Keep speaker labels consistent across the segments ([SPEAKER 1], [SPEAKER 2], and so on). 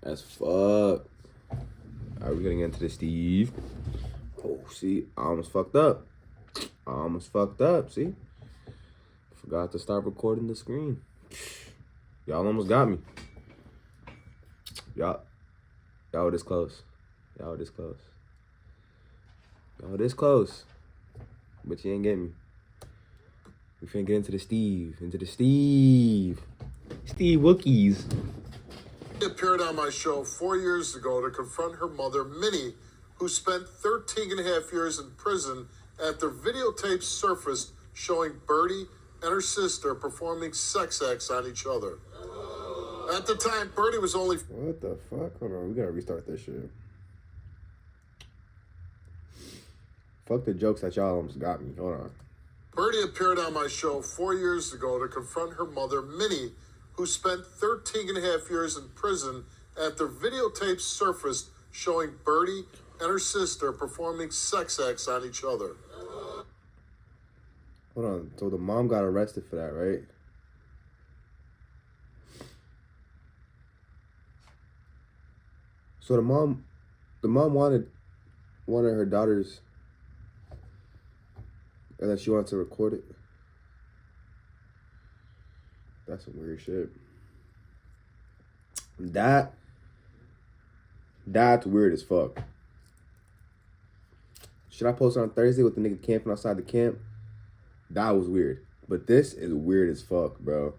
[SPEAKER 1] As fuck. Alright, we're getting into this, Steve. Oh, see, I almost fucked up. See? Forgot to start recording the screen. Y'all almost got me. Y'all were this close. Y'all were this close. But you ain't get me. We finna get into the Steve. Steve Wookiees.
[SPEAKER 2] She appeared on my show 4 years ago to confront her mother, Minnie, who spent 13 and a half years in prison after videotapes surfaced showing Birdie and her sister performing sex acts on each other. At the time, Birdie was only...
[SPEAKER 1] What the fuck? Hold on, we gotta restart this shit. Fuck the jokes that y'all almost got me. Hold on.
[SPEAKER 2] Birdie appeared on my show 4 years ago to confront her mother, Minnie, who spent 13 and a half years in prison after videotapes surfaced showing Birdie and her sister performing sex acts on each other.
[SPEAKER 1] Hold on. So the mom got arrested for that, right? So the mom wanted one of her daughters, and then she wanted to record it. That's some weird shit. That's weird as fuck. Should I post it on Thursday with the nigga camping outside the camp? That was weird. But this is weird as fuck, bro.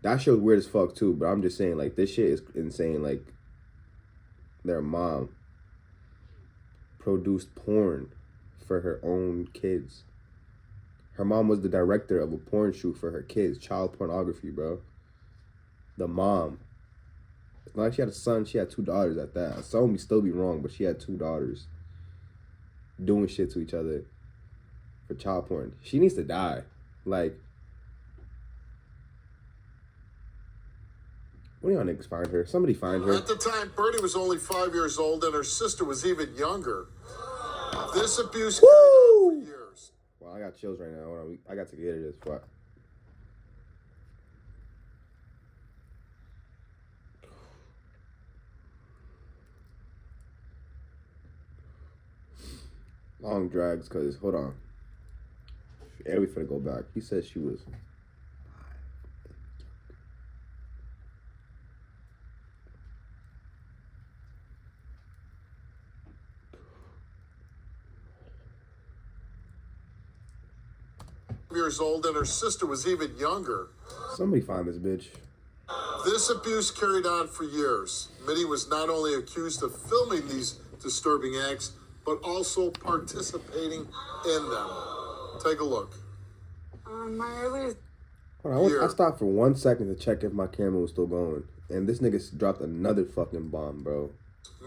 [SPEAKER 1] That shit was weird as fuck too, but I'm just saying, like, this shit is insane. Like, their mom produced porn for her own kids. Her mom was the director of a porn shoot for her kids. Child pornography, bro. The mom. It's not like she had a son. She had two daughters at that. A son would still be wrong, but she had two daughters doing shit to each other for child porn. She needs to die. Like, what do y'all niggas find her? Somebody find her.
[SPEAKER 2] At the time, Birdie was only 5 years old and her sister was even younger. This abuse carried on for years.
[SPEAKER 1] Wow, I got chills right now. Hold on. I got to get into this. Fuck. Long drags, cause hold on. And we finna go back. He said she was 5.
[SPEAKER 2] Years old and her sister was even younger.
[SPEAKER 1] Somebody find this bitch.
[SPEAKER 2] This abuse carried on for years. Minnie was not only accused of filming these disturbing acts, but also participating in them. Take a look.
[SPEAKER 3] My earliest...
[SPEAKER 1] Hold on, I stopped for 1 second to check if my camera was still going. And this nigga dropped another fucking bomb, bro.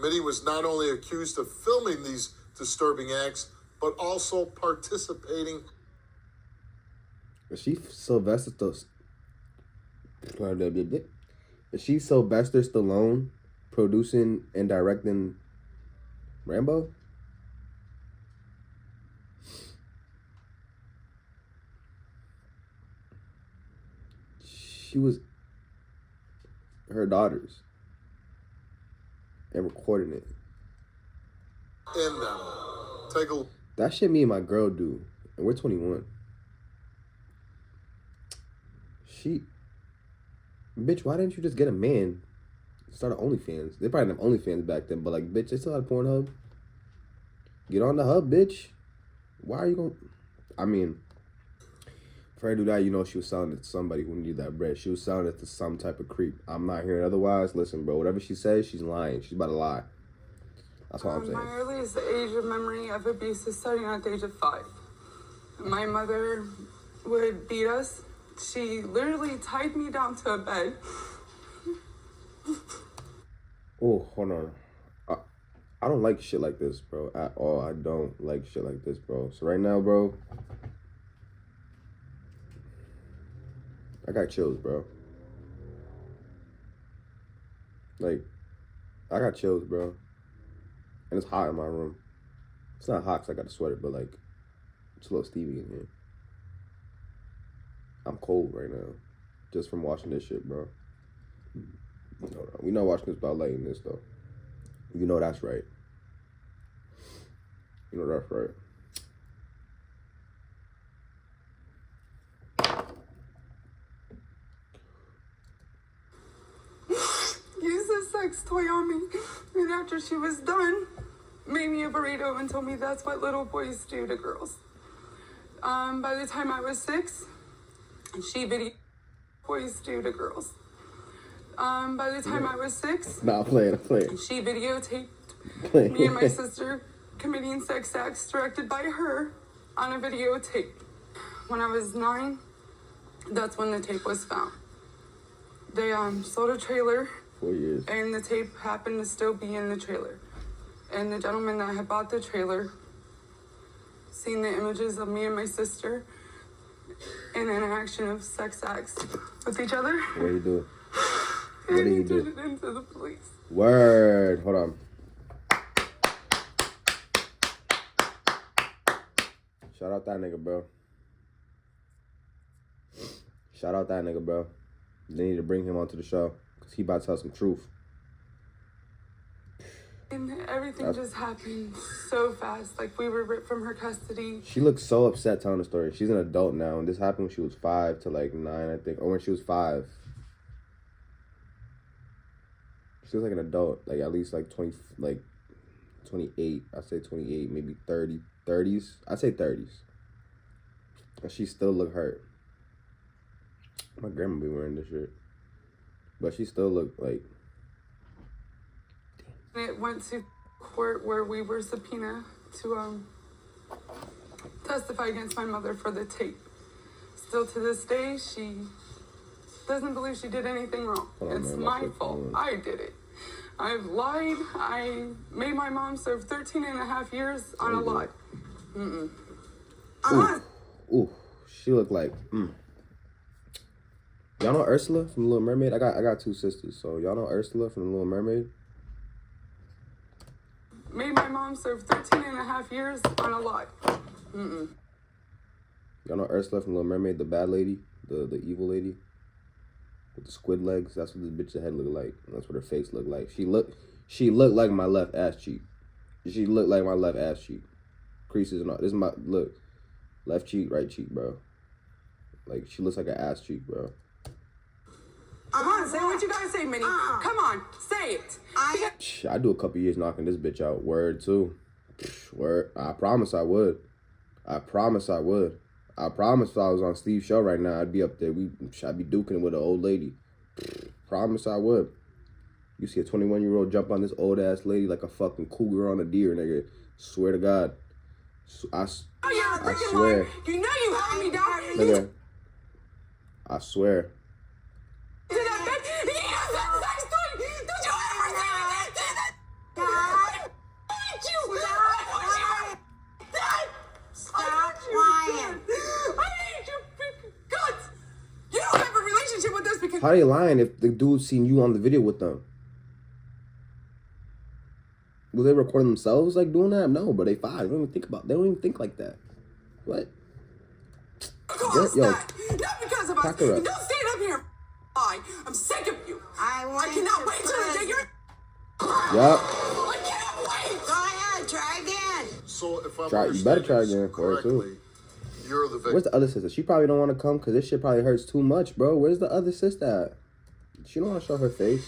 [SPEAKER 2] Minnie was not only accused of filming these disturbing acts, but also participating...
[SPEAKER 1] Is she Sylvester Stallone producing and directing Rambo? She was her daughters and recording it.
[SPEAKER 2] In them. Take a look.
[SPEAKER 1] That shit me and my girl do, and we're 21. Bitch, why didn't you just get a man? Start an OnlyFans. They probably didn't have OnlyFans back then, but like, bitch, they still had Pornhub. Get on the hub, bitch. Why are you going? I mean, for her to do that, you know she was selling it to somebody who needed that bread. She was selling it to some type of creep. I'm not hearing otherwise. Listen, bro, whatever she says, she's lying. She's about to lie. That's all I'm saying.
[SPEAKER 3] My earliest age of memory of abuse is starting at the age of 5. My mother would beat us. She literally tied me down to a bed.
[SPEAKER 1] Oh, hold on. I don't like shit like this, bro, at all. I don't like shit like this, bro. So right now, bro, I got chills, bro. Like, I got chills, bro. And it's hot in my room. It's not hot because I got a sweater, but like, it's a little Stevie in here. I'm cold right now, just from watching this shit, bro. Hold on. We not watching this about lighting this though. You know that's right. You know that's right.
[SPEAKER 3] Used a sex toy on me, and after she was done, made me a burrito and told me that's what little boys do to girls. By the time I was 6, she videoed boys do to girls. By the time I was 6,
[SPEAKER 1] Nah, play it.
[SPEAKER 3] she videotaped me and my sister committing sex acts directed by her on a videotape. When I was 9, that's when the tape was found. They sold a trailer.
[SPEAKER 1] 4 years.
[SPEAKER 3] And the tape happened to still be in the trailer. And the gentleman that had bought the trailer seen the images of me and my sister in interaction of sex acts with each other.
[SPEAKER 1] What did he do?
[SPEAKER 3] And
[SPEAKER 1] What did he
[SPEAKER 3] turned
[SPEAKER 1] do?
[SPEAKER 3] it into the police.
[SPEAKER 1] Word. Hold on. Shout out that nigga, bro. Shout out that nigga, bro. They need to bring him onto the show because he about to tell some truth.
[SPEAKER 3] And everything just happened so fast. Like, we were ripped from her custody.
[SPEAKER 1] She looks so upset telling the story. She's an adult now, and this happened when she was 5 to like 9, I think, or when she was 5. She was like an adult, like at least like 20, like 28. I'd say 28, maybe 30s. I'd say 30s. And she still look hurt. My grandma be wearing this shit, but she still look like.
[SPEAKER 3] It went to court where we were subpoenaed to testify against my mother for the tape. Still to this day, she doesn't believe she did anything wrong. It's my fault. I did it. I've lied. I made my mom serve 13 and a half years on a lie.
[SPEAKER 1] Ooh, she looked like. Y'all know Ursula from The Little Mermaid? I got 2 sisters, so y'all know Ursula from The Little Mermaid?
[SPEAKER 3] Made my mom serve 13 and a half years on a lie.
[SPEAKER 1] Y'all know Ursula from Little Mermaid, the bad lady, the evil lady with the squid legs. That's what this bitch's head looked like. That's what her face looked like. She looked like my left ass cheek. She looked like my left ass cheek. Creases and all. This is my look. Left cheek, right cheek, bro. Like she looks like an ass cheek, bro.
[SPEAKER 3] Come on, say what you gotta say, Minnie. Come on, say it.
[SPEAKER 1] I do a couple years knocking this bitch out. Word too. Word. I promise I would. I promise I would. I promise if I was on Steve's show right now, I'd be up there. I'd be duking with an old lady. Promise I would. You see a 21-year-old jump on this old ass lady like a fucking cougar on a deer, nigga. Swear to God. I swear.
[SPEAKER 3] You know you held me down.
[SPEAKER 1] Nigga. I swear. How they lying if the dude seen you on the video with them? Was they recording themselves like doing that? No, but they fine. They don't even think like that. What? Yo,
[SPEAKER 3] not because of us. Don't stand up here. I'm sick of you. I cannot wait till I take your.
[SPEAKER 1] Yup.
[SPEAKER 3] I can't wait.
[SPEAKER 4] Go ahead, try again.
[SPEAKER 2] So if I'm
[SPEAKER 1] You better try again for it
[SPEAKER 2] correctly,
[SPEAKER 1] too.
[SPEAKER 2] you're the victim.
[SPEAKER 1] Where's the other sister? She probably don't want to come because this shit probably hurts too much, bro. Where's the other sister at? She don't want to show her face.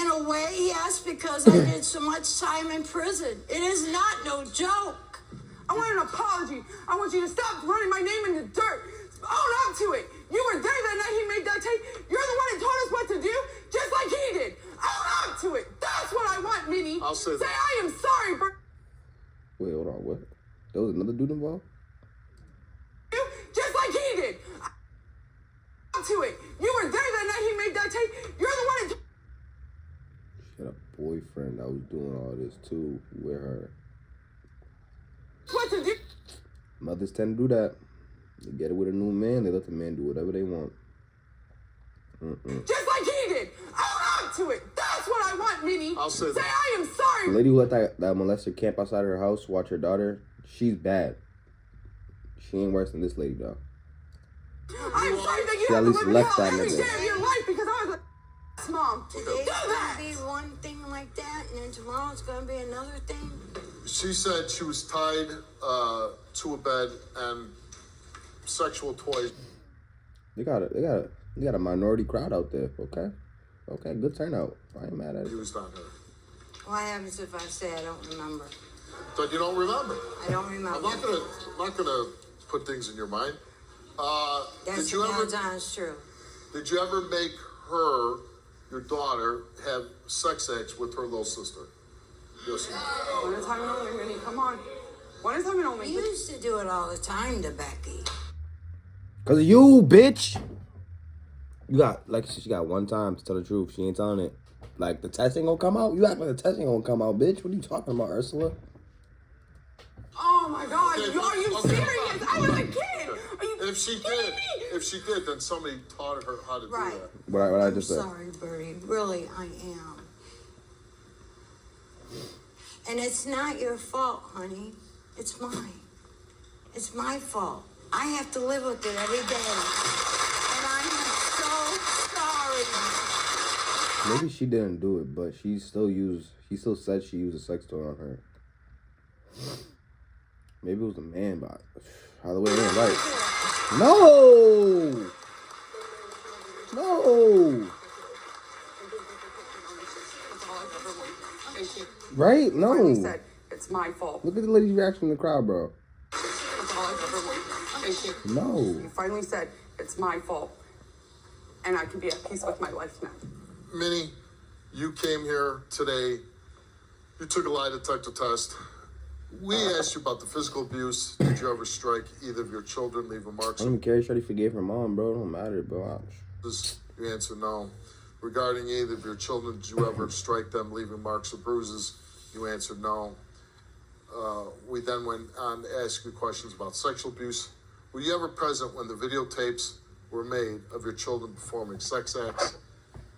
[SPEAKER 4] In a way, yes, because I did so much time in prison. It is not no joke.
[SPEAKER 3] I want an apology. I want you to stop running my name in the dirt. Own up to it. You were there that night he made that tape. You're the one that told us what to do, just like he did. Own up to it. That's what I want, Minnie.
[SPEAKER 2] I'll say that.
[SPEAKER 3] Say I am sorry, bro.
[SPEAKER 1] Wait, hold on. What? There was another dude involved?
[SPEAKER 3] Just like he did. Own to it. You were there that night he made that tape. You're the one that.
[SPEAKER 1] She had a boyfriend that was doing all this too with her.
[SPEAKER 3] What to do?
[SPEAKER 1] Mothers tend to do that. They get it with a new man. They let the man do whatever they want.
[SPEAKER 3] Just like he did. Own up to it. That's what I want, Minnie.
[SPEAKER 2] I'll say
[SPEAKER 3] Say
[SPEAKER 2] that.
[SPEAKER 3] I am sorry.
[SPEAKER 1] The lady who let that molester camp outside her house, watch her daughter, she's bad. She ain't worse than this lady, though.
[SPEAKER 3] I'm sorry that you
[SPEAKER 1] She
[SPEAKER 3] have
[SPEAKER 1] at
[SPEAKER 3] to
[SPEAKER 1] least
[SPEAKER 3] live in
[SPEAKER 1] left
[SPEAKER 3] hell
[SPEAKER 1] that
[SPEAKER 3] every
[SPEAKER 1] nigga.
[SPEAKER 3] day of your life because I was a Yes, Mom.
[SPEAKER 4] Today's gonna be one thing like that, and then tomorrow's gonna be another thing.
[SPEAKER 2] She said she was tied to a bed and sexual toys.
[SPEAKER 1] They got a minority crowd out there. Okay, good turnout. I ain't mad at it.
[SPEAKER 2] He was not her.
[SPEAKER 4] What happens if I say I don't remember?
[SPEAKER 2] But you don't remember.
[SPEAKER 4] I don't remember.
[SPEAKER 2] I'm not gonna put things in your mind.
[SPEAKER 4] That's true.
[SPEAKER 2] Did you ever make her, your daughter, have sex acts with her little sister? Yes.
[SPEAKER 3] One at a time and only, Minnie. Come on. One at a time and only.
[SPEAKER 4] We used to do it all the time to Becky.
[SPEAKER 1] Cause of you, bitch. She got one time to tell the truth. She ain't telling it. Like, the test ain't gonna come out? You act like the test ain't gonna come out, bitch. What are you talking about, Ursula?
[SPEAKER 3] Oh my God, are you serious? I was a kid. Are you
[SPEAKER 2] If she did, then somebody taught her how to do
[SPEAKER 4] Right.
[SPEAKER 2] that.
[SPEAKER 1] What I
[SPEAKER 4] I'm
[SPEAKER 1] just said.
[SPEAKER 4] sorry, Bertie. Really, I am. And it's not your fault, honey. It's mine. It's my fault. I have to live with it every day. And I am so sorry.
[SPEAKER 1] Maybe she didn't do it, but she still said she used a sex toy on her. Maybe it was the man, but either way, it ain't right. No!
[SPEAKER 3] Thank you.
[SPEAKER 1] Right? No.
[SPEAKER 3] Finally said, it's my fault.
[SPEAKER 1] Look at the lady's reaction in the crowd, bro.
[SPEAKER 3] That's all I've ever wanted. Thank you.
[SPEAKER 1] No.
[SPEAKER 3] You finally said, it's my fault. And I can be at peace with my life now.
[SPEAKER 2] Minnie, you came here today. You took a lie detector test. We asked you about the physical abuse. Did you ever strike either of your children, leaving marks?
[SPEAKER 1] I don't even care. Shorty forgave her mom, bro. It don't matter, bro.
[SPEAKER 2] You answered no. Regarding either of your children, did you ever strike them, leaving marks or bruises? You answered no. We then went on to ask you questions about sexual abuse. Were you ever present when the videotapes were made of your children performing sex acts?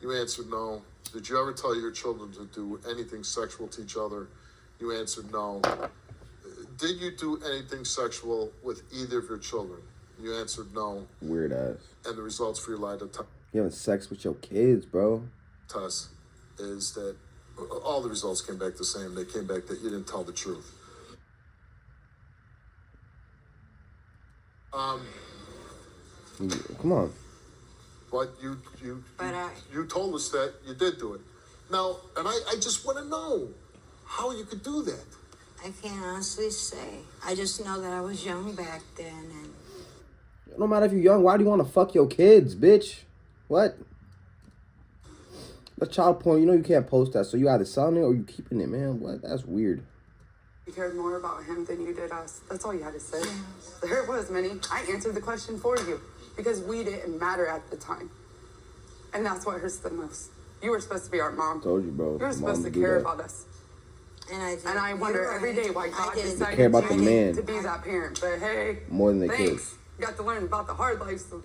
[SPEAKER 2] You answered no. Did you ever tell your children to do anything sexual to each other? You answered no. Did you do anything sexual with either of your children? You answered no.
[SPEAKER 1] Weird ass.
[SPEAKER 2] And the results for your lie detector
[SPEAKER 1] You having sex with your kids, bro.
[SPEAKER 2] test is that all the results came back the same. They came back that you didn't tell the truth.
[SPEAKER 1] Come on.
[SPEAKER 2] But you told us that you did do it. Now, and I just want to know how you could do that.
[SPEAKER 4] I can't honestly say. I just know that I was young back then, and
[SPEAKER 1] No matter if you're young, why do you want to fuck your kids, bitch? What? That's child porn. You know you can't post that, so you either selling it or you keeping it, man. What? That's weird.
[SPEAKER 3] You cared more about him than you did us. That's all you had to say. There it was, Minnie. I answered the question for you because we didn't matter at the time. And that's what hurts the most. You were supposed to be our mom.
[SPEAKER 1] Told you, bro.
[SPEAKER 3] You were supposed to care about us.
[SPEAKER 4] and I did.
[SPEAKER 3] And I wonder every day why God decided
[SPEAKER 1] care about the man.
[SPEAKER 3] to be that parent. But hey,
[SPEAKER 1] More than the
[SPEAKER 3] thanks.
[SPEAKER 1] kids.
[SPEAKER 3] You got to learn about the hard life. So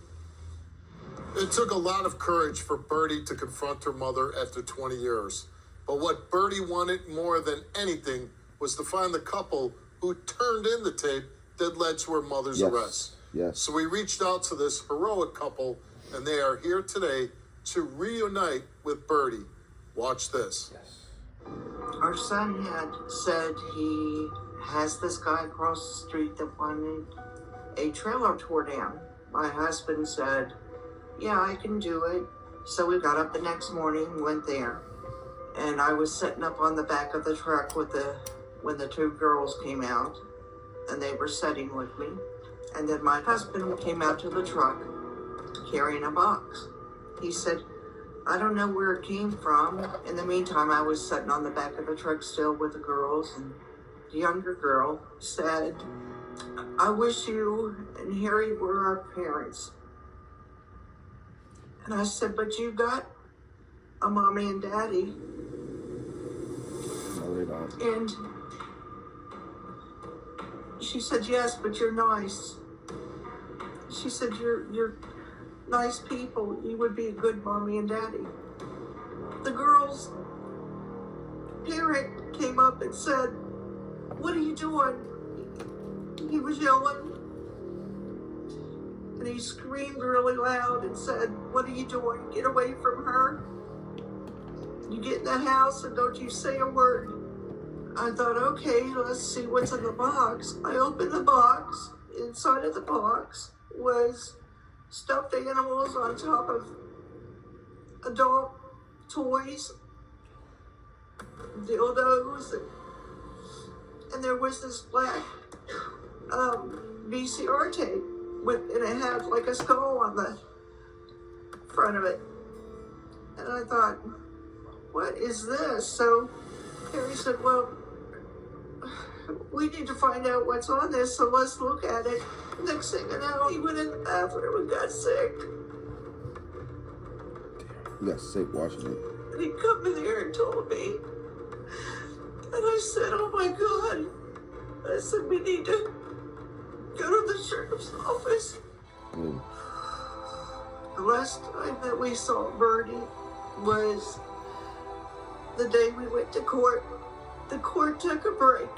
[SPEAKER 2] It took a lot of courage for Bertie to confront her mother after 20 years. But what Bertie wanted more than anything was to find the couple who turned in the tape that led to her mother's arrest.
[SPEAKER 1] Yes.
[SPEAKER 2] So we reached out to this heroic couple, and they are here today to reunite with Bertie. Watch this.
[SPEAKER 5] Our son had said he has this guy across the street that wanted a trailer tore down. My husband said, yeah, I can do it. So we got up the next morning, went there, and I was sitting up on the back of the truck when the two girls came out, and they were sitting with me. And then my husband came out to the truck carrying a box. He said, I don't know where it came from. In the meantime, I was sitting on the back of the truck still with the girls, and the younger girl said, I wish you and Harry were our parents. And I said, but you got a mommy and daddy.
[SPEAKER 1] No, they don't.
[SPEAKER 5] And she said, yes, but you're nice. She said, you're nice people. You would be a good mommy and daddy. The girl's parent came up and said, what are you doing? He was yelling. And he screamed really loud and said, what are you doing? Get away from her. You get in the house and don't you say a word. I thought, okay, let's see what's in the box. I opened the box. Inside of the box was stuffed animals on top of adult toys, dildos, and there was this black VCR tape and it had like a skull on the front of it. And I thought, what is this? So Harry said, well, we need to find out what's on this, so let's look at it. Next thing you know, he went in the bathroom and got sick.
[SPEAKER 1] You got sick watching it.
[SPEAKER 5] And he come in there and told me. And I said, oh my God. I said, we need to go to the sheriff's office. The last time that we saw Bernie was the day we went to court. The court took a break.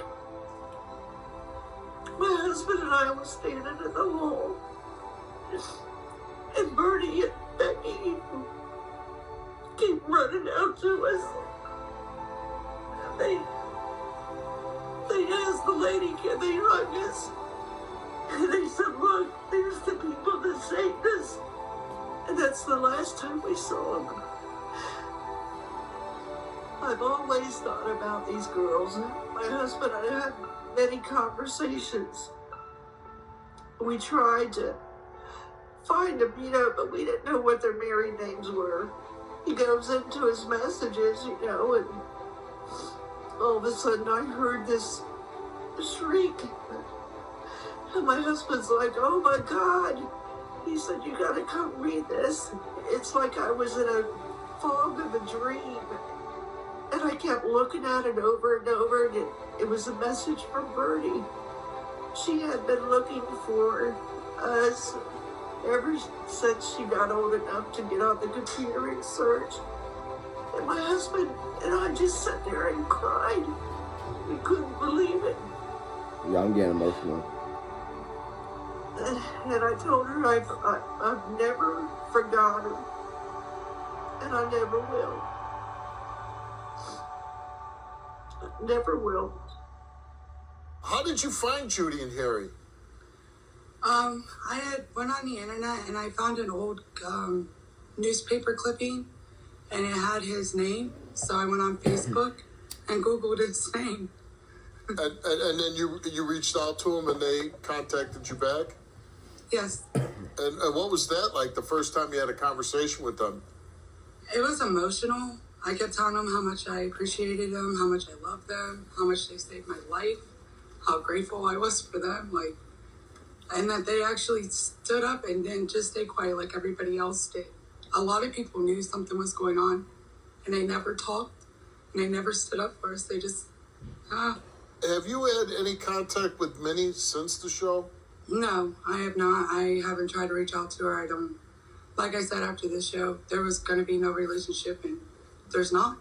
[SPEAKER 5] My husband and I were standing in the hall. And Bernie and Becky came running out to us. And they asked the lady, can they hug us? And they said, look, there's the people that saved us. And that's the last time we saw them. I've always thought about these girls. My husband and I had many conversations. We tried to find them, but we didn't know what their married names were. He goes into his messages, and all of a sudden I heard this shriek. And my husband's like, oh my God. He said, you gotta come read this. It's like I was in a fog of a dream. And I kept looking at it over and over, and it was a message from Bertie. She had been looking for us ever since she got old enough to get on the computer and search. And my husband and I just sat there and cried. We couldn't believe it.
[SPEAKER 1] Yeah, I'm getting emotional.
[SPEAKER 5] And I told her I've never forgotten, and I never will. Never will.
[SPEAKER 2] How did you find Judy and Harry?
[SPEAKER 3] I went on the internet and I found an old newspaper clipping, and it had his name. So I went on Facebook and Googled his name.
[SPEAKER 2] And then you reached out to them and they contacted you back?
[SPEAKER 3] Yes.
[SPEAKER 2] And what was that like the first time you had a conversation with them?
[SPEAKER 3] It was emotional. I kept telling them how much I appreciated them, how much I loved them, how much they saved my life, how grateful I was for them, and that they actually stood up and didn't just stay quiet like everybody else did. A lot of people knew something was going on, and they never talked, and they never stood up for us. They just,
[SPEAKER 2] Have you had any contact with Minnie since the show?
[SPEAKER 3] No, I have not. I haven't tried to reach out to her. I don't. Like I said, after this show, there was going to be no relationship, and there's not.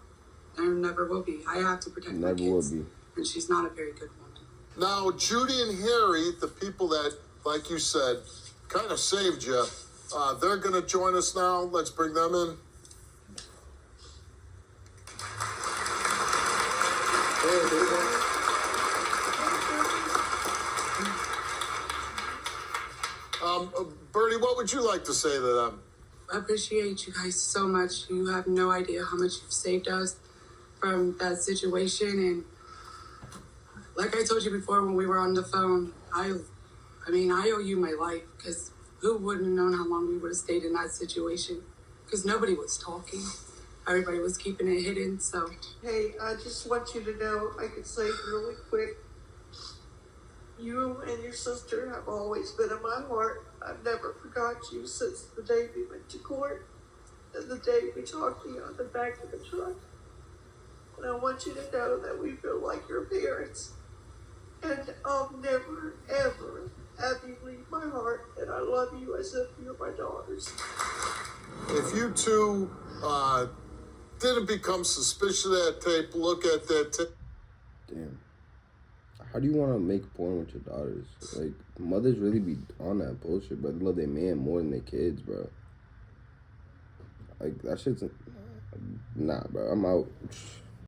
[SPEAKER 3] There never will be. I have to protect my kids.
[SPEAKER 1] Never will be.
[SPEAKER 3] And she's not a very good woman.
[SPEAKER 2] Now, Judy and Harry, the people that, like you said, kind of saved you, they're going to join us now. Let's bring them in. Bertie, what would you like to say to them?
[SPEAKER 3] I appreciate you guys so much. You have no idea how much you've saved us from that situation. And like I told you before when we were on the phone, I owe you my life, because who wouldn't have known how long we would have stayed in that situation? Because nobody was talking. Everybody was keeping it hidden, so.
[SPEAKER 5] Hey, I just want you to know, I could say really quick, you and your sister have always been in my heart. I've never forgot you since the day we went to court and the day we talked to you on the back of the truck. And I want you to know that we feel like your parents. And I'll never, ever have you leave my heart. And I love you as if you're my daughters.
[SPEAKER 2] If you two didn't become suspicious of that tape, look at that tape.
[SPEAKER 1] Damn. How do you want to make porn with your daughters? Like, mothers really be on that bullshit, bro. They love their man more than their kids, bro. Like, that shit's... Nah, bro, I'm out.